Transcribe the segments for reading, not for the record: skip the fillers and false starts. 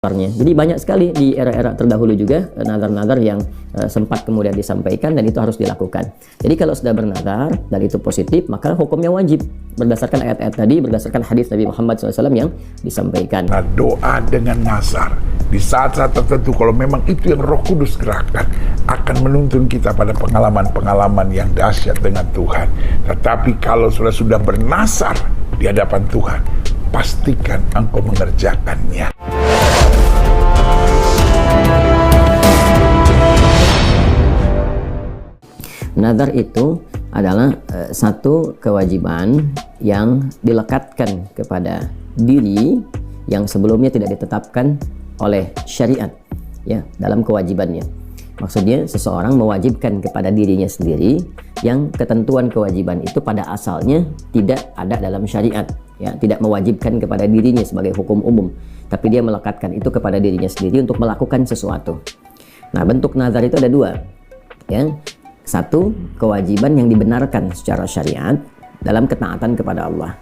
Jadi banyak sekali di era-era terdahulu juga nazar-nazar yang sempat kemudian disampaikan dan itu harus dilakukan. Jadi kalau sudah bernazar dan itu positif, maka hukumnya wajib berdasarkan ayat-ayat tadi, berdasarkan hadis Nabi Muhammad SAW yang disampaikan. Nah, doa dengan nazar di saat-saat tertentu, kalau memang itu yang Roh Kudus gerakkan, akan menuntun kita pada pengalaman-pengalaman yang dahsyat dengan Tuhan. Tetapi kalau sudah bernazar di hadapan Tuhan, pastikan engkau mengerjakannya. Nazar itu adalah satu kewajiban yang dilekatkan kepada diri yang sebelumnya tidak ditetapkan oleh syariat ya dalam kewajibannya. Maksudnya seseorang mewajibkan kepada dirinya sendiri yang ketentuan kewajiban itu pada asalnya tidak ada dalam syariat ya, tidak mewajibkan kepada dirinya sebagai hukum umum, tapi dia melekatkan itu kepada dirinya sendiri untuk melakukan sesuatu. Nah, bentuk nazar itu ada dua ya. Satu, kewajiban yang dibenarkan secara syariat dalam ketaatan kepada Allah.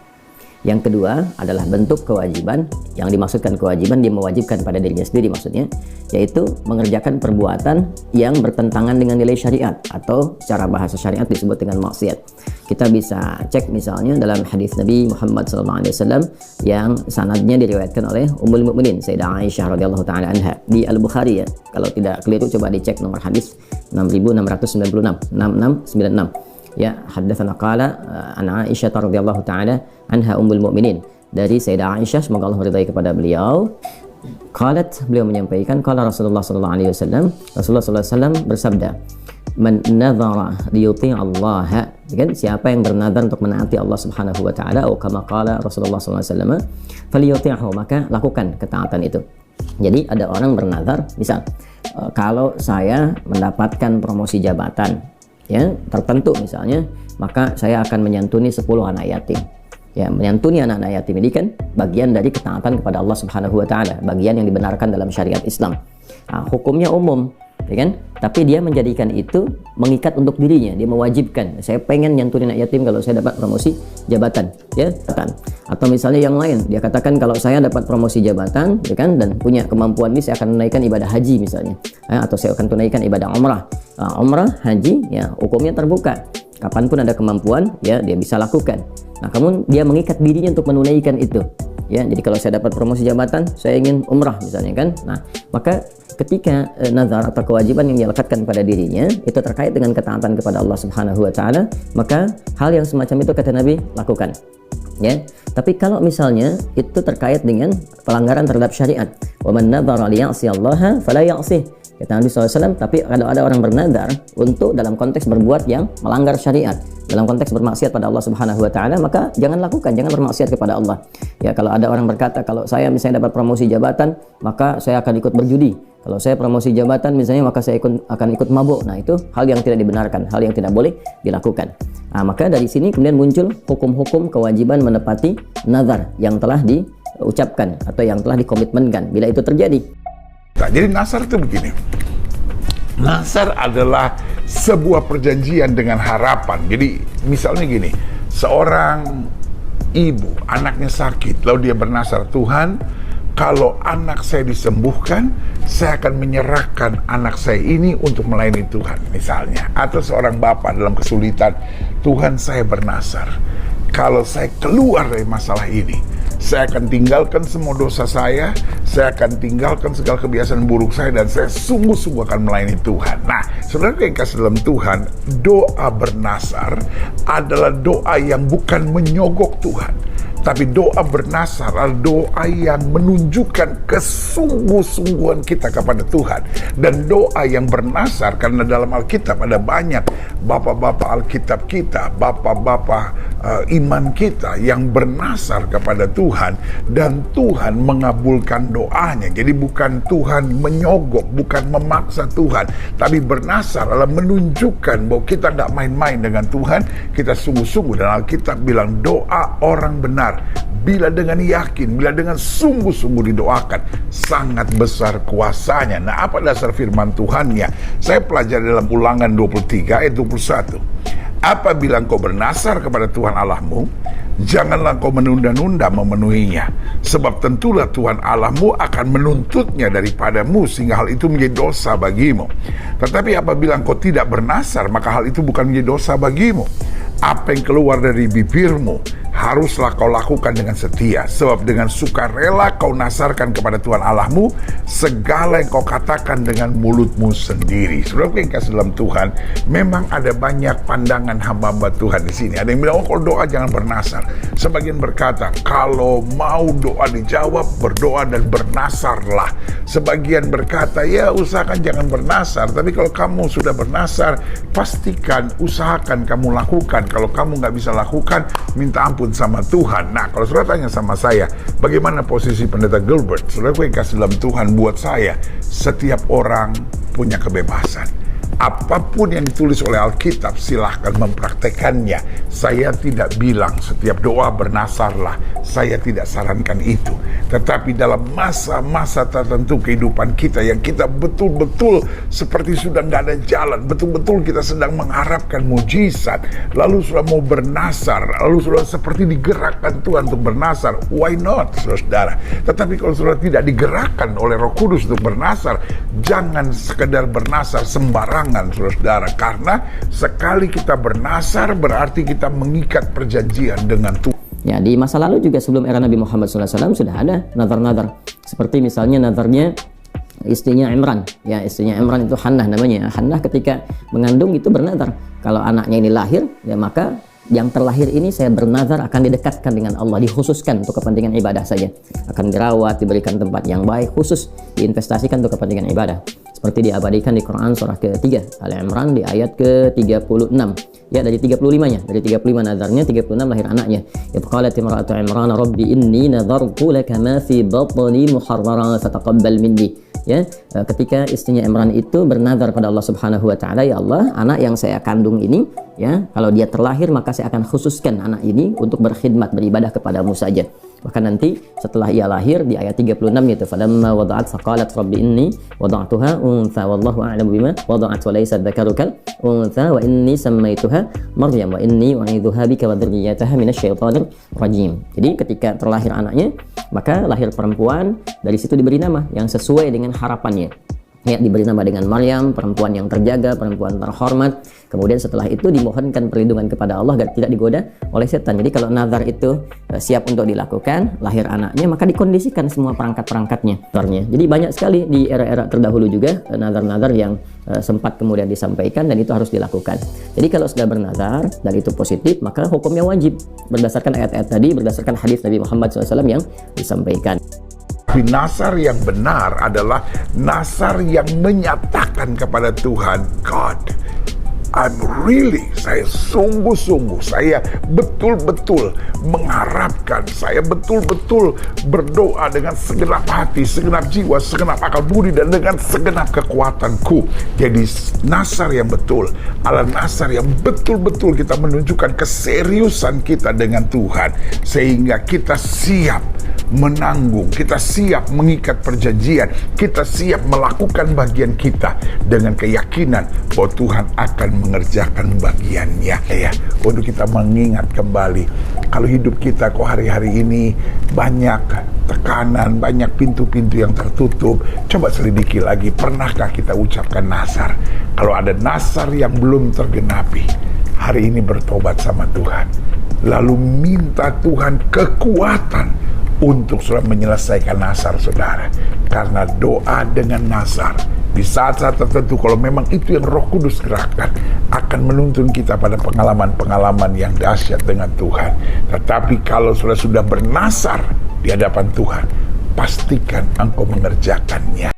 Yang kedua adalah bentuk kewajiban yang dimaksudkan kewajiban dia mewajibkan pada dirinya sendiri, maksudnya yaitu mengerjakan perbuatan yang bertentangan dengan nilai syariat atau secara bahasa syariat disebut dengan maksiat. Kita bisa cek misalnya dalam hadis Nabi Muhammad SAW yang sanadnya diriwayatkan oleh Ummul Mukminin Sayyidah Aisyah radhiyallahu taala anha di Al-Bukhari ya. Kalau tidak keliru coba dicek nomor hadis 6696 6696 ya. Haddatsana qala an Aisyah radhiyallahu taala anha ummul mukminin, dari Sayyidah Aisyah semoga Allah ridai kepada beliau. Qalat, beliau menyampaikan, qala Rasulullah sallallahu alaihi wasallam, Rasulullah sallallahu alaihi wasallam bersabda, man nadhara liyuti' Allah, kan siapa yang bernazar untuk menaati Allah Subhanahu wa taala, atau kama qala Rasulullah sallallahu alaihi wasallam, falyuti'hu, maka lakukan ketaatan itu. Jadi ada orang bernazar, misal kalau saya mendapatkan promosi jabatan ya tertentu misalnya, maka saya akan menyantuni 10 anak yatim. Ya, menyantuni anak-anak yatim ini kan bagian dari ketaatan kepada Allah Subhanahu wa taala, bagian yang dibenarkan dalam syariat Islam. Nah, hukumnya umum, ya kan? Tapi dia menjadikan itu mengikat untuk dirinya, dia mewajibkan. Saya pengen nyantuni anak yatim kalau saya dapat promosi jabatan, ya kan? Atau misalnya yang lain, dia katakan kalau saya dapat promosi jabatan, ya kan, dan punya kemampuan ini saya akan menunaikan ibadah haji misalnya, ya, atau saya akan tunaikan ibadah umrah. Nah, umrah, haji, ya hukumnya terbuka. Kapanpun ada kemampuan, ya dia bisa lakukan. Nah, kemudian dia mengikat dirinya untuk menunaikan itu. Ya, jadi kalau saya dapat promosi jabatan, saya ingin umrah misalnya kan. Nah, maka ketika nazar atau kewajiban yang dilekatkan pada dirinya itu terkait dengan ketaatan kepada Allah Subhanahu wa taala, maka hal yang semacam itu kata Nabi lakukan. Ya. Tapi kalau misalnya itu terkait dengan pelanggaran terhadap syariat, wa man nadzara liya'siyallaha fala ya'sih. Kata Nabi SAW, tapi kalau ada orang bernazar untuk dalam konteks berbuat yang melanggar syariat, dalam konteks bermaksiat pada Allah Subhanahu wa taala, maka jangan lakukan, jangan bermaksiat kepada Allah. Ya, kalau ada orang berkata kalau saya misalnya dapat promosi jabatan, maka saya akan ikut berjudi. Kalau saya promosi jabatan misalnya, maka saya akan ikut mabuk. Nah, itu hal yang tidak dibenarkan, hal yang tidak boleh dilakukan. Nah, maka dari sini kemudian muncul hukum-hukum kewajiban menepati nazar yang telah diucapkan atau yang telah dikomitmenkan bila itu terjadi. Nah, jadi nazar itu begini. Nazar adalah sebuah perjanjian dengan harapan. Jadi misalnya gini, seorang ibu, anaknya sakit, lalu dia bernazar, Tuhan, kalau anak saya disembuhkan, saya akan menyerahkan anak saya ini untuk melayani Tuhan, misalnya. Atau seorang bapak dalam kesulitan, Tuhan, saya bernazar, kalau saya keluar dari masalah ini, saya akan tinggalkan semua dosa saya akan tinggalkan segala kebiasaan buruk saya, dan saya sungguh-sungguh akan melayani Tuhan. Nah, saudara yang kasih dalam Tuhan, doa bernazar adalah doa yang bukan menyogok Tuhan, tapi doa bernazar adalah doa yang menunjukkan kesungguh-sungguhan kita kepada Tuhan. Dan doa yang bernazar, karena dalam Alkitab ada banyak bapak-bapak Alkitab kita, bapak-bapak iman kita yang bernazar kepada Tuhan, dan Tuhan mengabulkan doanya. Jadi bukan Tuhan menyogok, bukan memaksa Tuhan, tapi bernazar adalah menunjukkan bahwa kita nggak main-main dengan Tuhan, kita sungguh-sungguh. Dan Alkitab bilang doa orang benar bila dengan yakin, bila dengan sungguh-sungguh didoakan, sangat besar kuasanya. Nah, apa dasar firman Tuhannya? Saya pelajari dalam Ulangan 23 ayat 21. Apabila engkau bernazar kepada Tuhan Allahmu, Janganlah kau menunda-nunda memenuhinya, sebab tentulah Tuhan Allahmu akan menuntutnya daripadamu, sehingga hal itu menjadi dosa bagimu. Tetapi apabila engkau tidak bernasar, maka hal itu bukan menjadi dosa bagimu. Apa yang keluar dari bibirmu haruslah kau lakukan dengan setia, sebab dengan sukarela kau nasarkan kepada Tuhan Allahmu segala yang kau katakan dengan mulutmu sendiri. Saudara yang kasih dalam Tuhan, memang ada banyak pandangan hamba-hamba Tuhan di sini. Ada yang bilang, oh kalau doa jangan bernasar. Sebagian berkata, kalau mau doa dijawab, berdoa dan bernasarlah. Sebagian berkata, ya usahakan jangan bernasar, tapi kalau kamu sudah bernasar, pastikan, usahakan kamu lakukan. Kalau kamu nggak bisa lakukan, minta ampun sama Tuhan. Nah, kalau saudara tanya sama saya, bagaimana posisi pendeta Gilbert? Saudara yang kasih dalam Tuhan, buat saya, setiap orang punya kebebasan. Apapun yang ditulis oleh Alkitab, silahkan mempraktekannya. Saya tidak bilang setiap doa bernasarlah. Saya tidak sarankan itu. Tetapi dalam masa-masa tertentu kehidupan kita yang kita betul-betul seperti sudah nggak ada jalan, betul-betul kita sedang mengharapkan mujizat, lalu sudah mau bernasar, lalu sudah seperti digerakkan Tuhan untuk bernasar, why not, saudara? Tetapi kalau sudah tidak digerakkan oleh Roh Kudus untuk bernasar, jangan sekedar bernasar sembarangan, saudara, karena sekali kita bernasar berarti kita mengikat perjanjian dengan Tuhan. Ya, di masa lalu juga sebelum era Nabi Muhammad SAW sudah ada nazar-nazar. Seperti misalnya nazarnya istrinya Imran. Ya, istrinya Imran itu Hannah namanya. Hannah ketika mengandung itu bernazar, kalau anaknya ini lahir, ya maka yang terlahir ini saya bernazar akan didekatkan dengan Allah, dikhususkan untuk kepentingan ibadah saja. Akan dirawat, diberikan tempat yang baik, khusus diinvestasikan untuk kepentingan ibadah. Seperti diabadikan di Quran surah ketiga, Al-Imran di ayat ke-36. Ya, dari 35-nya, dari 35 nazarnya, 36 lahir anaknya. Qalat imra'atu Imran rabbi inni nadartu laka ma fi batni muharraran fataqabbal minni. Ya, ketika istrinya Imran itu bernazar pada Allah Subhanahu wa taala, ya Allah, anak yang saya kandung ini, ya, kalau dia terlahir maka saya akan khususkan anak ini untuk berkhidmat, beribadah kepadamu saja. Bahkan nanti setelah ia lahir di ayat 36 itu, falamma wada'at faqalat rabbi inni wada'tuha untha wallahu a'lamu bima wada'at wa laysa dzakaru kal untha wa inni sammaituha Maryam wa inni u'idzuha bika wa dzurriyyataha minasyaitonir rajim. Jadi ketika terlahir anaknya, maka lahir perempuan, dari situ diberi nama yang sesuai dengan harapannya. Ya, diberi nama dengan Maryam, perempuan yang terjaga, perempuan terhormat. Kemudian setelah itu dimohonkan perlindungan kepada Allah agar tidak digoda oleh setan. Jadi kalau nazar itu siap untuk dilakukan, lahir anaknya, maka dikondisikan semua perangkat-perangkatnya. Jadi banyak sekali di era-era terdahulu juga nazar-nazar yang sempat kemudian disampaikan dan itu harus dilakukan. Jadi kalau sudah bernazar dan itu positif, maka hukumnya wajib berdasarkan ayat-ayat tadi, berdasarkan hadis Nabi Muhammad SAW yang disampaikan. Nasar yang benar adalah nasar yang menyatakan kepada Tuhan, God, saya sungguh-sungguh, saya betul-betul mengharapkan, saya betul-betul berdoa dengan segenap hati, segenap jiwa, segenap akal budi, dan dengan segenap kekuatanku. Jadi nasar yang betul adalah nasar yang betul-betul kita menunjukkan keseriusan kita dengan Tuhan, sehingga kita siap menanggung, kita siap mengikat perjanjian, kita siap melakukan bagian kita dengan keyakinan bahwa Tuhan akan mengerjakan bagiannya, ya. Untuk kita mengingat kembali, kalau hidup kita kok hari-hari ini banyak tekanan, banyak pintu-pintu yang tertutup, coba selidiki lagi, pernahkah kita ucapkan nasar? Kalau ada nasar yang belum tergenapi, hari ini bertobat sama Tuhan, lalu minta Tuhan kekuatan untuk sudah menyelesaikan nasar saudara. Karena doa dengan nasar di saat-saat tertentu, kalau memang itu yang Roh Kudus gerakkan, akan menuntun kita pada pengalaman-pengalaman yang dahsyat dengan Tuhan. Tetapi kalau sudah bernasar di hadapan Tuhan, pastikan engkau mengerjakannya.